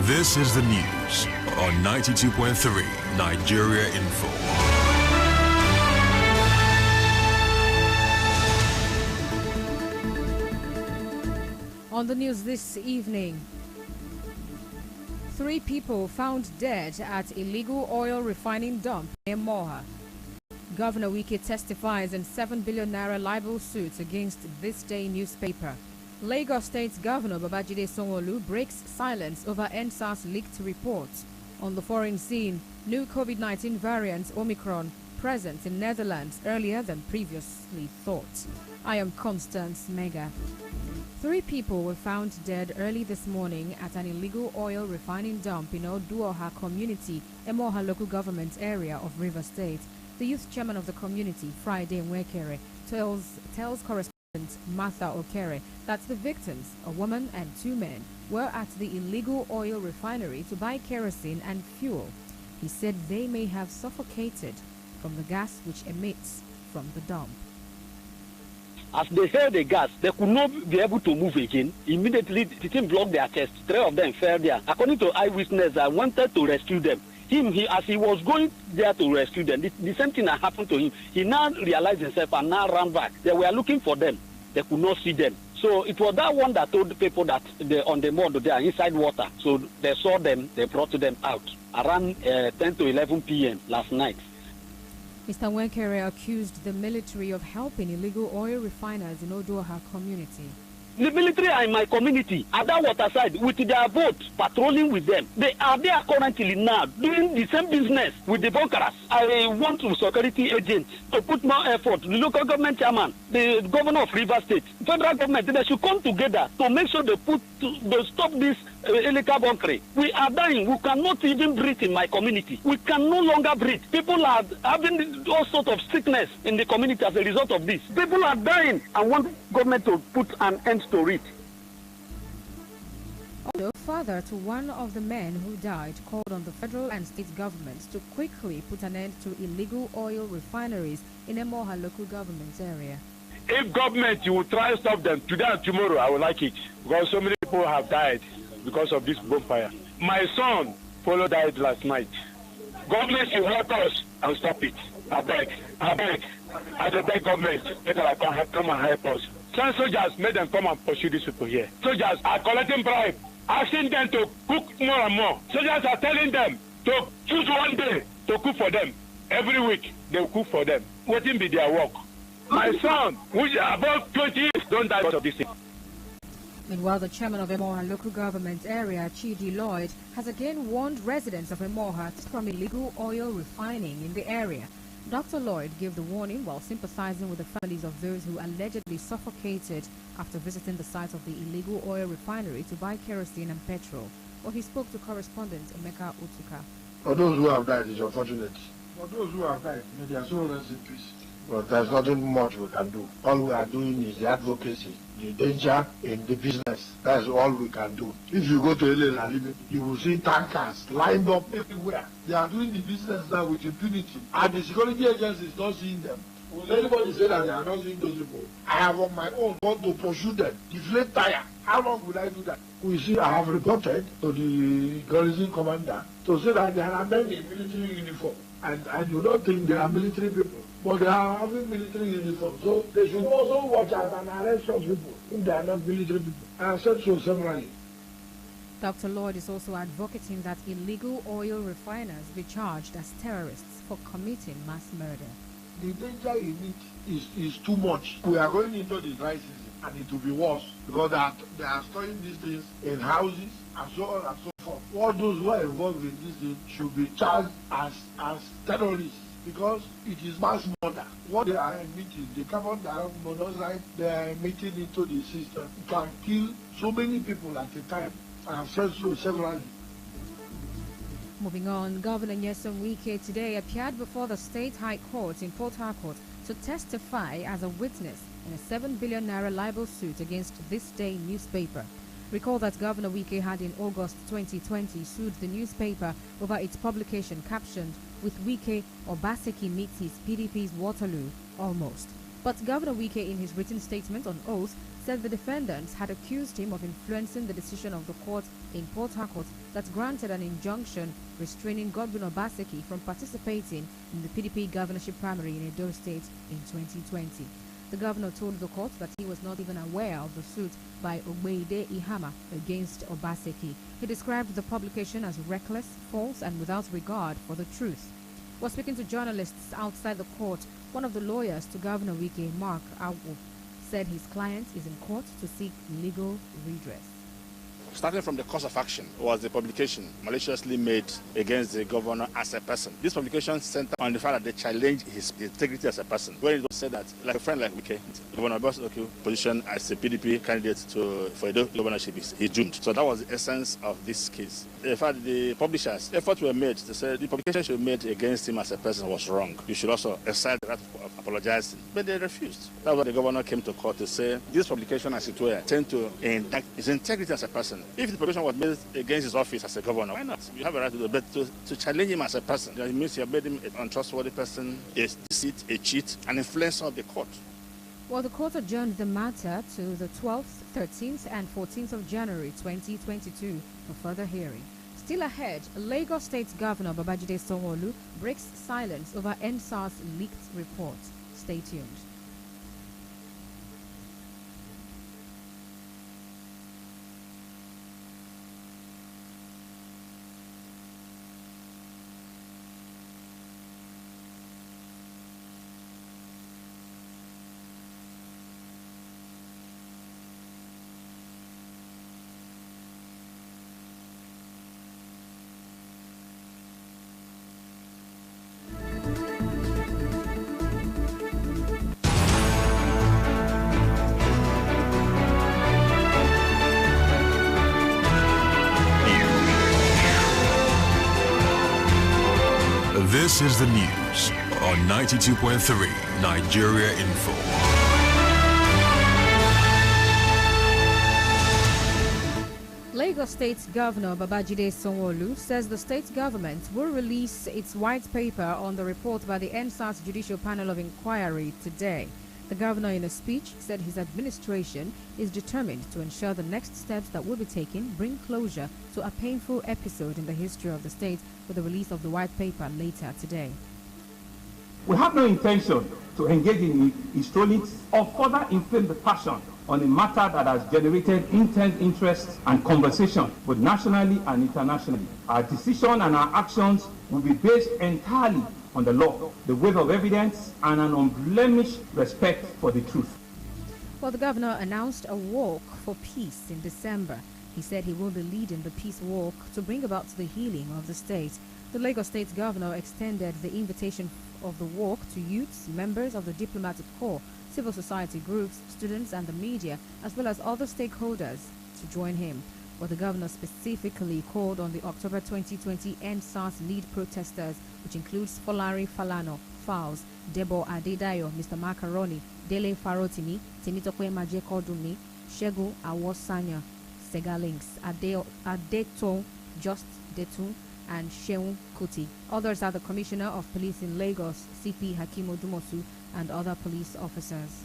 This is the news on 92.3 Nigeria Info. On the news this evening, 3 people found dead at illegal oil refining dump near Moha. Governor Wike testifies in 7 billion naira libel suits against This Day newspaper. Lagos State Governor Babajide Sanwo-Olu breaks silence over NSAS leaked reports. On the foreign scene, new COVID-19 variant Omicron present in Netherlands earlier than previously thought. I am Constance Mega. 3 people were found dead early this morning at an illegal oil refining dump in Oduoha community, Emoha local government area of River State. The youth chairman of the community, Friday Nwekere, tells correspondent Martha Okere that the victims, a woman and 2 men, were at the illegal oil refinery to buy kerosene and fuel. He said they may have suffocated from the gas which emits from the dump. As they held the gas, they could not be able to move again. Immediately, the team blocked their chest. 3 of them fell there. According to eyewitnesses, I wanted to rescue them. As he was going there to rescue them, the same thing that happened to him. He now realized himself and now ran back. They were looking for them. They could not see them. So it was that one that told the people that they're on the mud, they are inside water. So they saw them, they brought them out around 10 to 11 p.m. last night. Mr. Nwekere accused the military of helping illegal oil refiners in Oduoha community. The military are in my community, at that water side, with their boat, patrolling with them. They are there currently now, doing the same business with the bunkers. I want the security agents to put more effort, the local government chairman, the governor of River State, federal government, they should come together to make sure they stop this illegal bunkering. We are dying. We cannot even breathe in my community. We can no longer breathe. People are having all sorts of sickness in the community as a result of this. People are dying and want government to put an end to it. Although father to one of the men who died called on the federal and state governments to quickly put an end to illegal oil refineries in Emoha local government area. If government you will try to stop them today and tomorrow, I will like it, because so many people have died because of this bonfire. My son died last night. Government should help us and stop it. I beg. I beg government, let them come and help us. Some soldiers made them come and pursue these people here. Soldiers are collecting bribe, asking them to cook more and more. Soldiers are telling them to choose one day to cook for them. Every week they will cook for them. What will be their work? My son, which is above 20 years, don't die because of this thing. Meanwhile, the chairman of Emoha local government area, Chidi Lloyd, has again warned residents of Emoha from illegal oil refining in the area. Dr. Lloyd gave the warning while sympathizing with the families of those who allegedly suffocated after visiting the site of the illegal oil refinery to buy kerosene and petrol. Well, he spoke to correspondent Emeka Utuka. For those who have died, it's unfortunate. For those who have died, may their soul rest in peace. But there's nothing much we can do. All we are doing is the advocacy, the danger in the business. That's all we can do. If you go to Elena, you will see tankers lined up everywhere. They are doing the business now with impunity. And the security agency is not seeing them. Will anybody say that they are not seeing those people? I have on my own want to pursue them. Deflate tire. How long will I do that? We see, I have reported to the garrison commander to say that there are men in military uniform. And I do not think they are military people. But they are having military uniform, so they should also watch out and arrest those people if they are not military people. I have said so severally. Dr. Lloyd is also advocating that illegal oil refiners be charged as terrorists for committing mass murder. The danger in it is too much. We are going into the dry season and it will be worse because they are storing these things in houses and so on and so forth. All those who are involved in this thing should be charged as terrorists, because it is mass murder. What they are emitting, the carbon monoxide they are emitting into the system, can kill so many people at a time. I have said so severally. Moving on, Governor Nyesom Wike today appeared before the State High Court in Port Harcourt to testify as a witness in a 7 billion naira libel suit against This Day newspaper. Recall that Governor Wike had in August 2020 sued the newspaper over its publication captioned, "With Wike, Obaseki meets his PDP's Waterloo, almost." But Governor Wike, in his written statement on oath, said the defendants had accused him of influencing the decision of the court in Port Harcourt that granted an injunction restraining Godwin Obaseki from participating in the PDP governorship primary in Edo State in 2020. The governor told the court that he was not even aware of the suit by Ogbeide Ihama against Obaseki. He described the publication as reckless, false, and without regard for the truth. While speaking to journalists outside the court, one of the lawyers to Governor Wike, Mark Awu, said his client is in court to seek legal redress. Starting from the course of action was the publication maliciously made against the governor as a person. This publication centered on the fact that they challenged his integrity as a person. When it was said that, like a friend like Wike, Governor Obaseki's position as a PDP candidate for the governorship is doomed. So that was the essence of this case. In fact, the publishers' efforts were made to say the publication should be made against him as a person was wrong. You should also exercise the right of apologizing. But they refused. That's why the governor came to court to say this publication, as it were, tend to indict his integrity as a person. If the publication was made against his office as a governor, why not? You have a right to do it, but to challenge him as a person, it means you have made him an untrustworthy person, a deceit, a cheat, an influencer of the court. Well, the court adjourned the matter to the 12th, 13th, and 14th of January 2022 for further hearing. Still ahead, Lagos State Governor Babajide Sanwo-Olu breaks silence over NSAS leaked report. Stay tuned. This is the news on 92.3 Nigeria Info. Lagos State Governor Babajide Sanwo-Olu says the state government will release its white paper on the report by the NSAS Judicial Panel of Inquiry today. The governor, in a speech, said his administration is determined to ensure the next steps that will be taken bring closure to a painful episode in the history of the state with the release of the white paper later today. We have no intention to engage in historics or further inflame the passion on a matter that has generated intense interest and conversation both nationally and internationally. Our decision and our actions will be based entirely on the law, the weight of evidence, and an unblemished respect for the truth. Well, the governor announced a walk for peace in December. He said he will be leading the peace walk to bring about the healing of the state. The Lagos State governor extended the invitation of the walk to youths, members of the diplomatic corps, civil society groups, students and the media, as well as other stakeholders to join him. But the governor specifically called on the October 2020 NSAS lead protesters, which includes Folari Falano, Fowles, Debo Adedayo, Mr. Macaroni, Dele Farotimi, Temitope Majekodumi, Shegu Awosanya, Segalinks, Adeto Just Detun, and Sheun Kuti. Others are the Commissioner of Police in Lagos, CP Hakim Odumosu, and other police officers.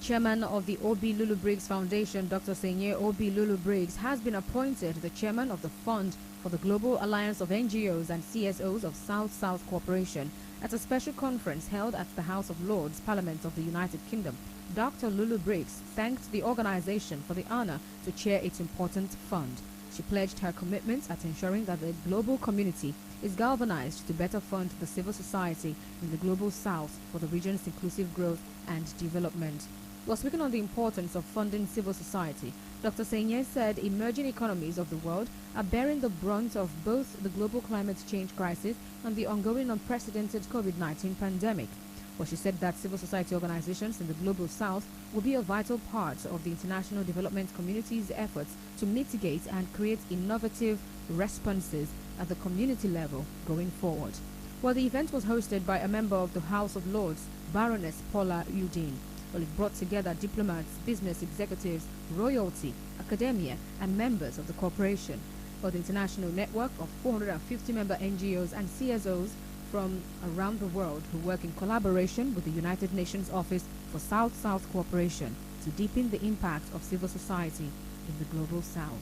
Chairman of the Obi Lulu Briggs Foundation, Dr. Senye Obi Lulu Briggs, has been appointed the chairman of the Fund for the Global Alliance of NGOs and CSOs of South-South Cooperation at a special conference held at the House of Lords, Parliament of the United Kingdom. Dr. Lulu Briggs thanked the organization for the honor to chair its important fund. She pledged her commitment at ensuring that the global community is galvanized to better fund the civil society in the global south for the region's inclusive growth and development. While speaking on the importance of funding civil society, Dr. Senye said emerging economies of the world are bearing the brunt of both the global climate change crisis and the ongoing unprecedented COVID-19 pandemic. Well, she said that civil society organizations in the global south will be a vital part of the international development community's efforts to mitigate and create innovative responses at the community level going forward. Well, the event was hosted by a member of the House of Lords, Baroness Paula Udine. Well, it brought together diplomats, business executives, royalty, academia, and members of the corporation. For the international network of 450 member NGOs and CSOs from around the world who work in collaboration with the United Nations Office for South-South Cooperation to deepen the impact of civil society in the global south.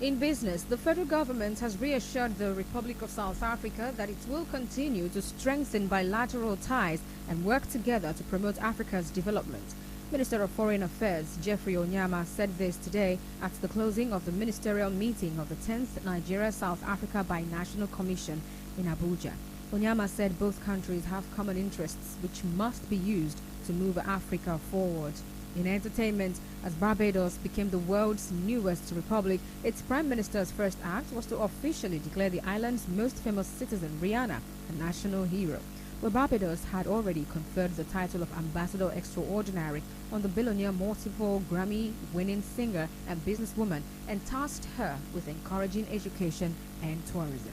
In business, the federal government has reassured the Republic of South Africa that it will continue to strengthen bilateral ties and work together to promote Africa's development. Minister of Foreign Affairs Geoffrey Onyeama said this today at the closing of the ministerial meeting of the 10th Nigeria-South Africa Binational Commission in Abuja. Onyeama said both countries have common interests which must be used to move Africa forward. In entertainment, as Barbados became the world's newest republic, its prime minister's first act was to officially declare the island's most famous citizen, Rihanna, a national hero. Well, Barbados had already conferred the title of Ambassador Extraordinary on the billionaire multiple Grammy-winning singer and businesswoman and tasked her with encouraging education and tourism.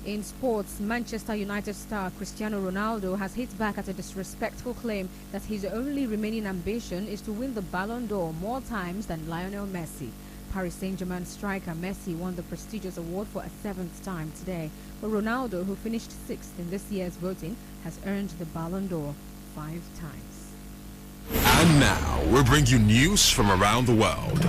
In sports, Manchester United star Cristiano Ronaldo has hit back at a disrespectful claim that his only remaining ambition is to win the Ballon d'Or more times than Lionel Messi. Paris Saint-Germain striker Messi won the prestigious award for a seventh time today, but Ronaldo, who finished sixth in this year's voting, has earned the Ballon d'Or 5 times. And now, we'll bring you news from around the world.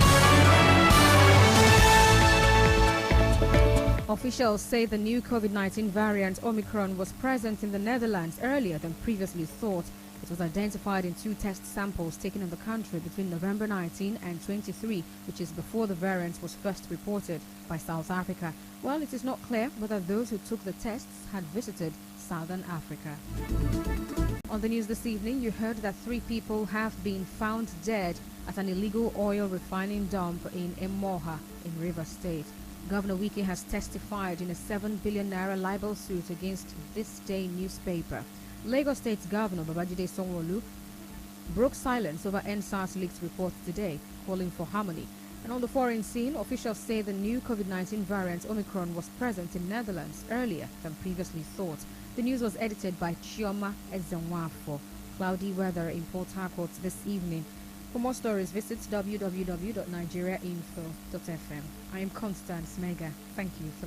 Officials say the new COVID-19 variant Omicron was present in the Netherlands earlier than previously thought. It was identified in 2 test samples taken in the country between November 19 and 23, which is before the variant was first reported by South Africa. While it is not clear whether those who took the tests had visited Southern Africa. On the news this evening, you heard that 3 people have been found dead at an illegal oil refining dump in Emoha in Rivers State. Governor Wike has testified in a 7 billion naira libel suit against This Day newspaper. Lagos State's Governor Babajide Sanwo-Olu broke silence over NSAS leaked reports today, calling for harmony. And on the foreign scene, officials say the new COVID-19 variant Omicron was present in Netherlands earlier than previously thought. The news was edited by Chioma Ezenwafo. Cloudy weather in Port Harcourt this evening. For more stories, visit www.nigeriainfo.fm. I am Constance Mega. Thank you for listening.